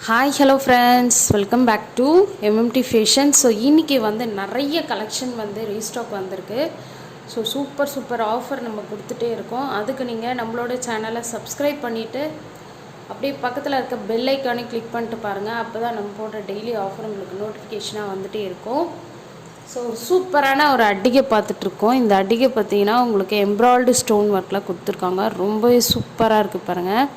Hi hello friends, welcome back to MMT fashion. So இன்றைக்கி வந்து நிறைய கலெக்ஷன் வந்து ரீஸ்டாக் வந்திருக்கு. ஸோ சூப்பர் ஆஃபர் நம்ம கொடுத்துட்டே இருக்கோம். அதுக்கு நீங்கள் நம்மளோட சேனலை சப்ஸ்கிரைப் பண்ணிவிட்டு அப்படியே பக்கத்தில் இருக்க பெல் ஐக்கானே கிளிக் பண்ணிட்டு பாருங்கள். அப்போ தான் நம்ம போடுற டெய்லி ஆஃபர் உங்களுக்கு நோட்டிஃபிகேஷனாக வந்துகிட்டே இருக்கும். ஸோ சூப்பரான ஒரு அட்டிகை பார்த்துட்ருக்கோம். இந்த அட்டிகை பார்த்திங்கன்னா உங்களுக்கு எம்ப்ராய்டு ஸ்டோன் ஒர்க்கில் கொடுத்துருக்காங்க. ரொம்பவே சூப்பராக இருக்குது பாருங்கள்.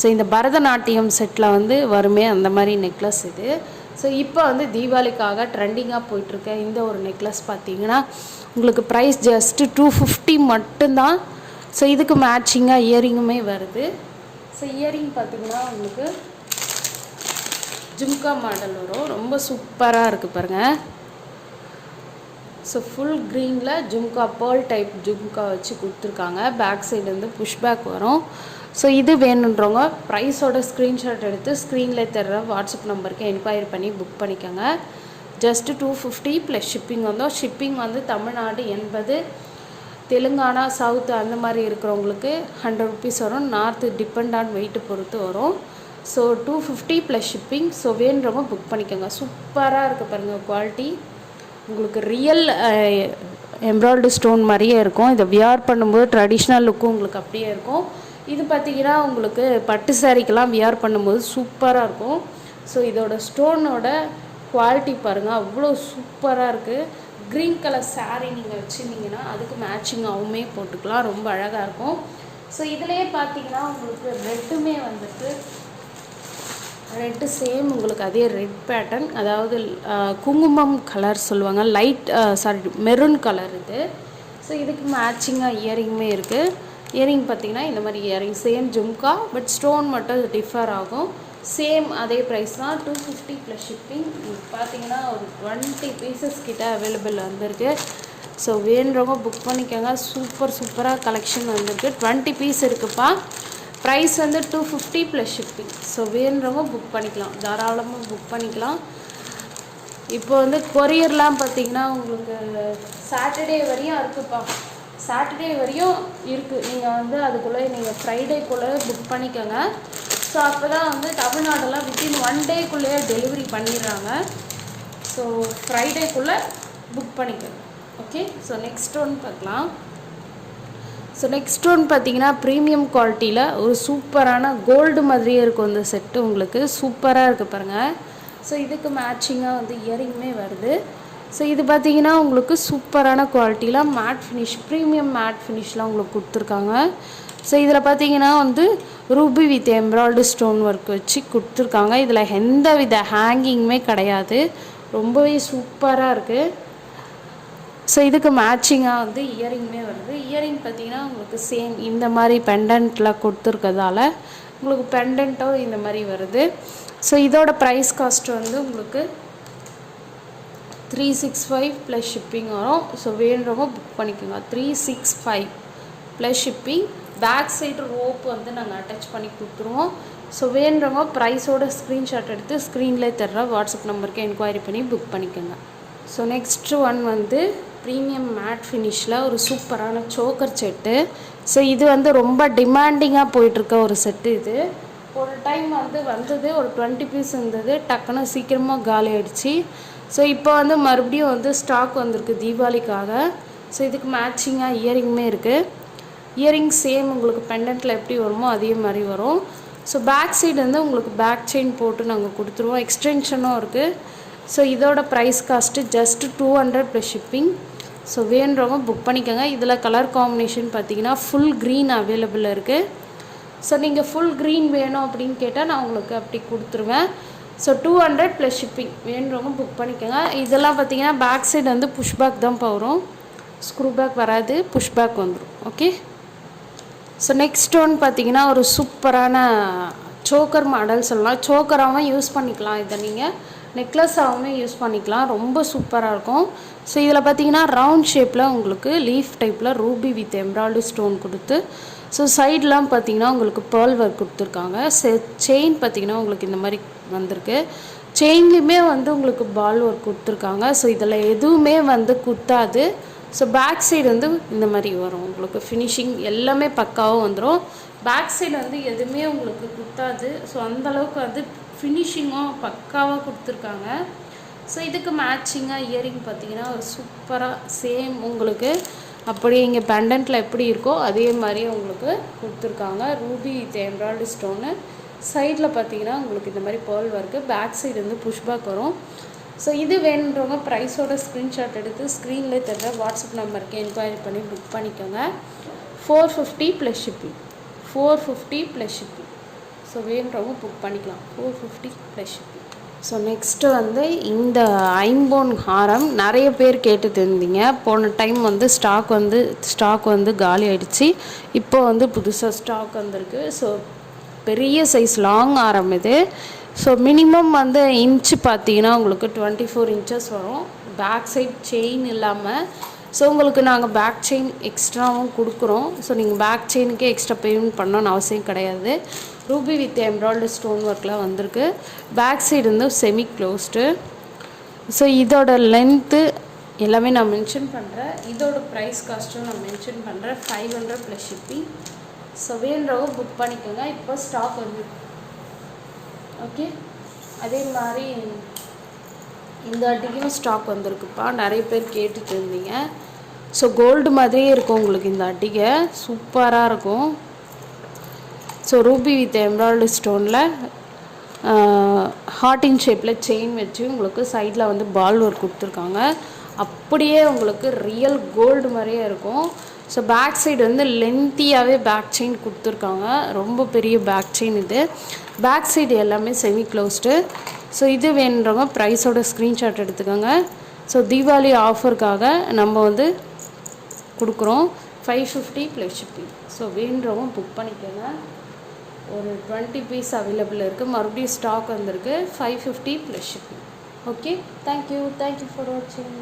ஸோ இந்த பரதநாட்டியம் செட்டில் வந்து வருமே அந்த மாதிரி நெக்லஸ் இது. ஸோ இப்போ வந்து தீபாவளிக்காக ட்ரெண்டிங்காக போயிட்டுருக்க இந்த ஒரு நெக்லஸ் பார்த்திங்கன்னா உங்களுக்கு ப்ரைஸ் ஜஸ்ட்டு 250 மட்டும்தான். ஸோ இதுக்கு மேட்சிங்காக இயரிங்குமே வருது. ஸோ இயரிங் பார்த்திங்கன்னா உங்களுக்கு ஜும்கா மாடல் வரும். ரொம்ப சூப்பராக இருக்குது பாருங்கள். ஸோ ஃபுல் க்ரீனில் ஜும்கா பேர்ல் டைப் ஜும்கா வச்சு கொடுத்துருக்காங்க. பேக் சைடு வந்து புஷ் பேக் வரும். ஸோ இது வேணுன்றவங்க ப்ரைஸோட ஸ்க்ரீன்ஷாட் எடுத்து ஸ்க்ரீனில் தர்ற வாட்ஸ்அப் நம்பருக்கு என்கொயரி பண்ணி புக் பண்ணிக்கோங்க. ஜஸ்ட்டு 250 ப்ளஸ் ஷிப்பிங் வந்தோம். ஷிப்பிங் வந்து தமிழ்நாடு 80, தெலுங்கானா சவுத்து அந்த மாதிரி இருக்கிறவங்களுக்கு 100 ருபீஸ் வரும். நார்த்து டிபெண்ட் ஆன் வெயிட்டு பொறுத்து வரும். So 250 plus shipping. ஸோ வேணுன்றவங்க புக் பண்ணிக்கோங்க. சூப்பராக இருக்குது பாருங்கள் குவாலிட்டி. உங்களுக்கு ரியல் எம்ப்ராய்டு ஸ்டோன் மாதிரியே இருக்கும். இதை வியர் பண்ணும்போது ட்ரெடிஷ்னல் லுக்கும் உங்களுக்கு அப்படியே இருக்கும். இது பார்த்திங்கன்னா உங்களுக்கு பட்டு சாரிக்கெல்லாம் வியர் பண்ணும்போது சூப்பராக இருக்கும். ஸோ இதோட ஸ்டோனோட குவாலிட்டி பாருங்கள், அவ்வளோ சூப்பராக இருக்குது. க்ரீன் கலர் சாரீ நீங்கள் வச்சுருந்தீங்கன்னா அதுக்கு மேட்சிங்காகவுமே போட்டுக்கலாம். ரொம்ப அழகாக இருக்கும். ஸோ இதிலே பார்த்திங்கன்னா உங்களுக்கு ரெட்டுமே வந்துட்டு ரெட்டு சேம் உங்களுக்கு அதே ரெட் பேட்டர்ன், அதாவது குங்குமம் கலர் சொல்லுவாங்க, லைட் மெரூன் கலர் இது. ஸோ இதுக்கு மேட்சிங்காக இயரிங்குமே இருக்குது. இயரிங் பார்த்திங்கன்னா இந்த மாதிரி earring same jhumka, but stone மட்டும் டிஃபர் ஆகும். சேம் அதே ப்ரைஸ் தான், 250 ப்ளஸ் ஷிப்பிங். பார்த்திங்கன்னா ஒரு 20 பீசஸ் கிட்ட அவைலபிள் வந்திருக்கு. ஸோ வேணுறவங்க புக் பண்ணிக்கோங்க. சூப்பராக கலெக்ஷன் வந்திருக்கு. 20 பீஸ் இருக்குப்பா. ப்ரைஸ் வந்து 250 ப்ளஸ் ஷிப்பிங். ஸோ வேணுறவங்க புக் பண்ணிக்கலாம், தாராளமாக புக் பண்ணிக்கலாம். இப்போ வந்து கொரியர்லாம் பார்த்திங்கன்னா உங்களுக்கு சாட்டர்டே வரையும் இருக்குப்பா. சாட்டர்டே வரையும் இருக்குது. நீங்கள் வந்து அதுக்குள்ளே நீங்கள் ஃப்ரைடேக்குள்ளே புக் பண்ணிக்கோங்க. ஸோ அப்போ தான் வந்து தமிழ்நாடெல்லாம் வித்தின் 1 டேக்குள்ளேயே டெலிவரி பண்ணிடுறாங்க. ஸோ ஃப்ரைடேக்குள்ளே புக் பண்ணிக்கோங்க. ஓகே. ஸோ நெக்ஸ்ட் ஒன் பார்க்கலாம். ஸோ நெக்ஸ்ட் ஒன் பார்த்திங்கன்னா ப்ரீமியம் குவாலிட்டியில் ஒரு சூப்பரான கோல்டு மாதிரியே இருக்கும் இந்த செட்டு. உங்களுக்கு சூப்பராக இருக்குது பாருங்கள். ஸோ இதுக்கு மேட்சிங்காக வந்து இயரிங்குமே வருது. ஸோ இது பார்த்திங்கன்னா உங்களுக்கு சூப்பரான குவாலிட்டியில் மேட் ஃபினிஷ், ப்ரீமியம் மேட் ஃபினிஷ்லாம் உங்களுக்கு கொடுத்துருக்காங்க. ஸோ இதில் பார்த்திங்கன்னா வந்து ரூபி வித் எம்ப்ராய்டு ஸ்டோன் ஒர்க் வச்சு கொடுத்துருக்காங்க. இதில் எந்த வித ஹேங்கிங்குமே கிடையாது. ரொம்பவே சூப்பராக இருக்குது. ஸோ இதுக்கு மேட்சிங்காக வந்து இயரிங்குமே வருது. இயரிங் பார்த்திங்கன்னா உங்களுக்கு சேம் இந்த மாதிரி பெண்டன்ட்டில் கொடுத்துருக்கதால உங்களுக்கு பெண்டன்ட்டும் இந்த மாதிரி வருது. ஸோ இதோட ப்ரைஸ் காஸ்ட் வந்து உங்களுக்கு 365 ப்ளஸ் ஷிப்பிங் வரும். ஸோ வேணுறவங்க புக் பண்ணிக்கோங்க. 365 plus shipping. Back side rope வந்து நாங்கள் அட்டாச் பண்ணி கொடுத்துருவோம். ஸோ வேணுறவங்க ப்ரைஸோட ஸ்க்ரீன்ஷாட் எடுத்து ஸ்க்ரீனில் தர்ற வாட்ஸ்அப் நம்பருக்கு என்கொயரி பண்ணி புக் பண்ணிக்கோங்க. ஸோ நெக்ஸ்ட் ஒன் வந்து ப்ரீமியம் மேட் ஃபினிஷில் ஒரு சூப்பரான சோக்கர் செட்டு. ஸோ இது வந்து ரொம்ப டிமாண்டிங்காக போயிட்டுருக்க ஒரு செட்டு. இது ஒரு டைம் வந்து வந்தது, ஒரு 20 பீஸ் இருந்தது, டக்குன்னு சீக்கிரமாக காலி ஆகிடுச்சு. ஸோ இப்போ வந்து மறுபடியும் வந்து ஸ்டாக் வந்திருக்கு தீபாவளிக்காக. ஸோ இதுக்கு மேட்சிங்காக இயரிங்குமே இருக்குது. இயரிங் சேம் உங்களுக்கு பெண்டன்ட்டில் எப்படி வருமோ அதே மாதிரி வரும். ஸோ பேக் சைடு வந்து உங்களுக்கு பேக் செயின் போட்டு நாங்கள் கொடுத்துருவோம். எக்ஸ்டென்ஷனும் இருக்குது. ஸோ இதோட price cost just 200 plus shipping. So வேணுறவங்க புக் பண்ணிக்கோங்க. இதில் கலர் காம்பினேஷன் பார்த்திங்கன்னா ஃபுல் க்ரீன் அவைலபிள் இருக்குது. ஸோ நீங்கள் ஃபுல் க்ரீன் வேணும் அப்படின்னு கேட்டால் நான் உங்களுக்கு அப்படி கொடுத்துருவேன். So 200 plus shipping. வேணுறவங்க புக் பண்ணிக்கோங்க. இதெல்லாம் பார்த்திங்கன்னா பேக் சைடு வந்து புஷ் பேக் தான் வரும், ஸ்க்ரூ பேக் வராது, புஷ் பேக் வந்துடும். ஓகே. ஸோ நெக்ஸ்ட் ஒன் பார்த்திங்கன்னா ஒரு சூப்பரான சோக்கர் மாடல் சொல்லலாம். சோக்கராகவும் யூஸ் பண்ணிக்கலாம், இதை நீங்கள் நெக்லஸாகவுமே யூஸ் பண்ணிக்கலாம். ரொம்ப சூப்பராக இருக்கும். ஸோ இதில் பார்த்திங்கன்னா ரவுண்ட் ஷேப்பில் உங்களுக்கு லீஃப் டைப்பில் ரூபி வித் எம்ப்ராய்டு ஸ்டோன் கொடுத்து, ஸோ சைட்லாம் பார்த்திங்கன்னா உங்களுக்கு பேர்ல் ஒர்க் கொடுத்துருக்காங்க. செயின் பார்த்திங்கன்னா உங்களுக்கு இந்த மாதிரி வந்திருக்கு. செயின்லேயுமே வந்து உங்களுக்கு பால் ஒர்க் கொடுத்துருக்காங்க. ஸோ இதில் எதுவுமே வந்து குத்தாது. ஸோ பேக் சைடு வந்து இந்த மாதிரி வரும். உங்களுக்கு ஃபினிஷிங் எல்லாமே பக்காவாக வந்துடும். பேக் சைடு வந்து எதுவுமே உங்களுக்கு குத்தாது. ஸோ அந்தளவுக்கு வந்து ஃபினிஷிங்கும் பக்காவாக கொடுத்துருக்காங்க. ஸோ இதுக்கு மேட்சிங்காக இயரிங் பார்த்தீங்கன்னா ஒரு சூப்பராக சேம் உங்களுக்கு அப்படியே இங்கே பெண்டன்ட்டில் எப்படி இருக்கோ அதே மாதிரியே உங்களுக்கு கொடுத்துருக்காங்க. Ruby with embroidery stone. சைடில் பார்த்தீங்கன்னா உங்களுக்கு இந்த மாதிரி பேர்ல் ஒர்க்கு, பேக் சைடு வந்து புஷ்பேக் வரும். ஸோ இது வேணுன்றவங்க ப்ரைஸோட ஸ்க்ரீன்ஷாட் எடுத்து ஸ்க்ரீனில் தர வாட்ஸ்அப் நம்பருக்கு என்கொயரி பண்ணி புக் பண்ணிக்கோங்க. 450 plus shipping. 450 plus shipping. So வேணுன்றவங்க புக் பண்ணிக்கலாம். 450 ப்ளஸ் ஷிப்பிங். ஸோ நெக்ஸ்ட்டு வந்து இந்த ஐம்போன் ஹாரம் நிறைய பேர் கேட்டுட்டு இருந்தீங்க. போன டைம் வந்து ஸ்டாக் வந்து காலி ஆகிடுச்சு. இப்போ வந்து புதுசாக ஸ்டாக் வந்திருக்கு. ஸோ பெரிய சைஸ் லாங் ஹாரம் இது. ஸோ மினிமம் வந்து இன்ச்சு பார்த்தீங்கன்னா உங்களுக்கு 24 இன்ச்சஸ் வரும். பேக் சைட் செயின் இல்லாமல். ஸோ உங்களுக்கு நாங்கள் பேக் செயின் எக்ஸ்ட்ராவும் கொடுக்குறோம். ஸோ நீங்கள் பேக் செயினுக்கே எக்ஸ்ட்ரா பேமெண்ட் பண்ணணும்னு அவசியம் கிடையாது. ரூபி வித் எம்ப்ராய்டரி ஸ்டோன் ஒர்க்லாம் வந்திருக்கு. பேக் சைடு வந்து செமி க்ளோஸ்டு. ஸோ இதோட லென்த்து எல்லாமே நான் மென்ஷன் பண்ணுறேன். இதோட ப்ரைஸ் காஸ்ட்டும் நான் மென்ஷன் பண்ணுறேன். 500 ப்ளஸ் ஷிப்பிங். ஸோ வேணுறவங்க புக் பண்ணிக்கோங்க. இப்போ ஸ்டாக் வந்து ஓகே. அதே மாதிரி இந்த அட்டிக்கும் ஸ்டாக் வந்திருக்குப்பா. நிறைய பேர் கேட்டுட்டு இருந்தீங்க. ஸோ கோல்டு மாதிரியே இருக்கும் உங்களுக்கு இந்த அட்டிகை. சூப்பராக இருக்கும். ஸோ ரூபி வித் எம்ப்ராய்டரி ஸ்டோனில் ஹார்ட்டின் ஷேப்பில் செயின் வச்சு உங்களுக்கு சைடில் வந்து பால் ஒர்க் கொடுத்துருக்காங்க. அப்படியே உங்களுக்கு ரியல் கோல்டு மாதிரியே இருக்கும். ஸோ பேக் சைடு வந்து லென்த்தியாகவே பேக் செயின் கொடுத்துருக்காங்க. ரொம்ப பெரிய பேக் செயின் இது. பேக் சைடு எல்லாமே செமி க்ளோஸ்டு. ஸோ இது வேணுன்றவங்க ப்ரைஸோட ஸ்க்ரீன்ஷாட் எடுத்துக்கோங்க. ஸோ தீபாவளி ஆஃபருக்காக நம்ம வந்து கொடுக்குறோம். 550 ப்ளஸ் ஷிப்பிங். ஸோ வேணுன்றவங்க புக் பண்ணிக்கோங்க. ஒரு 20 பீஸ் அவைலபிள் இருக்குது. மறுபடியும் ஸ்டாக் வந்திருக்கு. 550 plus shipping. Okay. Thank you for வாட்சிங்.